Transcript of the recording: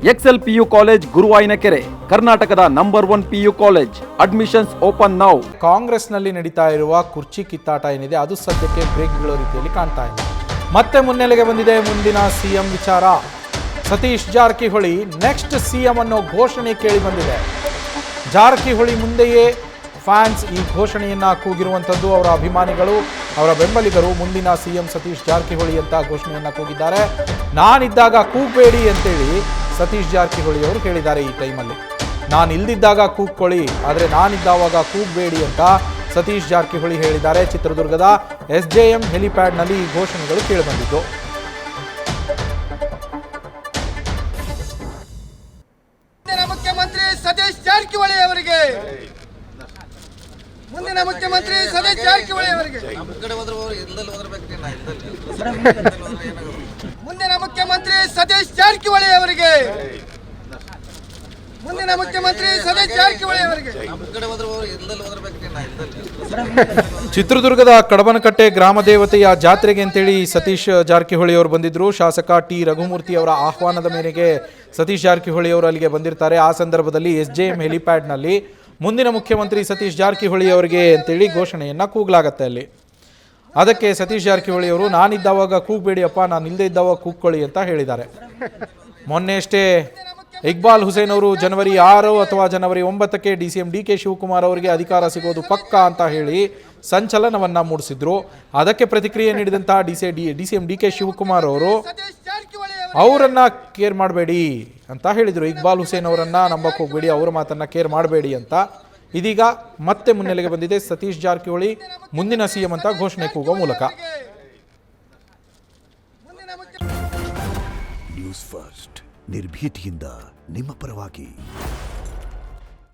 Excel PU college ಗುರುವಾಯಿನಕೆರೆ, ಕರ್ನಾಟಕದ number 1 PU college. Admissions open now. ಕಾಂಗ್ರೆಸ್ನಲ್ಲಿ ನಡೀತಾ ಇರುವ ಕುರ್ಚಿ ಕಿತ್ತಾಟ ಏನಿದೆ ಅದು ಸದ್ಯಕ್ಕೆ ಬ್ರೇಕ್ ಬೀಳೋ ರೀತಿಯಲ್ಲಿ ಕಾಣ್ತಾ ಇದೆ. ಮತ್ತೆ ಮುನ್ನೆಲೆಗೆ ಬಂದಿದೆ ಮುಂದಿನ ಸಿಎಂ ವಿಚಾರ. ಸತೀಶ್ ಜಾರಕಿಹೊಳಿ ನೆಕ್ಸ್ಟ್ ಸಿಎಂ ಅನ್ನೋ ಘೋಷಣೆ ಕೇಳಿ ಬಂದಿದೆ. ಜಾರಕಿಹೊಳಿ ಮುಂದೆಯೇ ಫ್ಯಾನ್ಸ್ ಈ ಘೋಷಣೆಯನ್ನ ಕೂಗಿರುವಂಥದ್ದು. ಅವರ ಅಭಿಮಾನಿಗಳು, ಅವರ ಬೆಂಬಲಿಗರು ಮುಂದಿನ ಸಿಎಂ ಸತೀಶ್ ಜಾರಕಿಹೊಳಿ ಅಂತ ಘೋಷಣೆಯನ್ನ ಕೂಗಿದ್ದಾರೆ. ನಾನಿದ್ದಾಗ ಕೂಗಬೇಡಿ ಅಂತೇಳಿ ಸತೀಶ್ ಜಾರಕಿಹೊಳಿ ಅವರು ಹೇಳಿದ್ದಾರೆ. ಈ ಟೈಮಲ್ಲಿ ನಾನು ಇಲ್ದಿದ್ದಾಗ ಕೂಗ್ಕೊಳ್ಳಿ, ಆದರೆ ನಾನಿದ್ದಾವಾಗ ಕೂಗಬೇಡಿ ಅಂತ ಸತೀಶ್ ಜಾರಕಿಹೊಳಿ ಹೇಳಿದ್ದಾರೆ. ಚಿತ್ರದುರ್ಗದ SJM ಹೆಲಿಪ್ಯಾಡ್ನಲ್ಲಿ ಈ ಘೋಷಣೆಗಳು ಕೇಳಿಬಂದಿದ್ದು. ಮುಖ್ಯಮಂತ್ರಿ ಸತೀಶ್ ಜಾರಕಿಹೊಳಿ ಅವರಿಗೆ, ಮುಂದಿನ ಮುಖ್ಯಮಂತ್ರಿ ಸತೀಶ್ ಜಾರಕಿಹೊಳಿ ಅವರಿಗೆ, ಮುಂದಿನ ಮುಖ್ಯಮಂತ್ರಿ ಸತೀಶ್ ಜಾರಕಿಹೊಳಿ ಅವರಿಗೆ, ಮುಂದಿನ ಮುಖ್ಯಮಂತ್ರಿ ಸತೀಶ್ ಜಾರಕಿಹೊಳಿ ಅವರಿಗೆ. ಚಿತ್ರದುರ್ಗದ ಕಡಬನಕಟ್ಟೆ ಗ್ರಾಮ ದೇವತೆಯ ಜಾತ್ರೆಗೆ ಅಂತೇಳಿ ಸತೀಶ್ ಜಾರಕಿಹೊಳಿ ಅವರು ಬಂದಿದ್ರು. ಶಾಸಕ ಟಿ ರಘುಮೂರ್ತಿ ಅವರ ಆಹ್ವಾನದ ಮೇರೆಗೆ ಸತೀಶ್ ಜಾರಕಿಹೊಳಿ ಅವರು ಅಲ್ಲಿಗೆ ಬಂದಿರ್ತಾರೆ. ಆ ಸಂದರ್ಭದಲ್ಲಿ SJM ಹೆಲಿಪ್ಯಾಡ್ನಲ್ಲಿ ಮುಂದಿನ ಮುಖ್ಯಮಂತ್ರಿ ಸತೀಶ್ ಜಾರಕಿಹೊಳಿ ಅವರಿಗೆ ಅಂತೇಳಿ ಘೋಷಣೆಯನ್ನ ಕೂಗಲಾಗತ್ತೆ ಅಲ್ಲಿ. ಅದಕ್ಕೆ ಸತೀಶ್ ಜಾರಕಿಹೊಳಿ ಅವರು ನಾನಿದ್ದಾವಾಗ ಕೂಗಬೇಡಿಯಪ್ಪ, ನಾನು ಇಲ್ಲದೆ ಇದ್ದಾವಾಗ ಕೂಗ್ಕೊಳ್ಳಿ ಅಂತ ಹೇಳಿದ್ದಾರೆ. ಮೊನ್ನೆ ಅಷ್ಟೇ ಇಕ್ಬಾಲ್ ಹುಸೇನ್ ಅವರು ಜನವರಿ 6 ಅಥವಾ ಜನವರಿ 9ಕ್ಕೆ DCM DK ಶಿವಕುಮಾರ್ ಅವರಿಗೆ ಅಧಿಕಾರ ಸಿಗೋದು ಪಕ್ಕಾ ಅಂತ ಹೇಳಿ ಸಂಚಲನವನ್ನ ಮೂಡಿಸಿದ್ರು. ಅದಕ್ಕೆ ಪ್ರತಿಕ್ರಿಯೆ ನೀಡಿದಂತಹ DCM DK ಶಿವಕುಮಾರ್ ಅವರು ಅವರನ್ನ ಕೇರ್ ಮಾಡಬೇಡಿ ಅಂತ ಹೇಳಿದರು. ಇಕ್ಬಾಲ್ ಹುಸೇನ್ ಅವರನ್ನ ನಂಬಕ್ಕೆ ಹೋಗಬೇಡಿ, ಅವರ ಮಾತನ್ನ ಕೇರ್ ಮಾಡಬೇಡಿ ಅಂತ. ಇದೀಗ ಮತ್ತೆ ಮುನ್ನೆಲೆಗೆ ಬಂದಿದೆ ಸತೀಶ್ ಜಾರಕಿಹೊಳಿ ಮುಂದಿನ ಸಿಎಂ ಅಂತ ಘೋಷಣೆ ಕೂಗುವ ಮೂಲಕ. ನ್ಯೂಸ್ ಫಸ್ಟ್ ನಿರ್ಭೀತಿಯಿಂದ ನಿಮ್ಮ ಪರವಾಗಿ.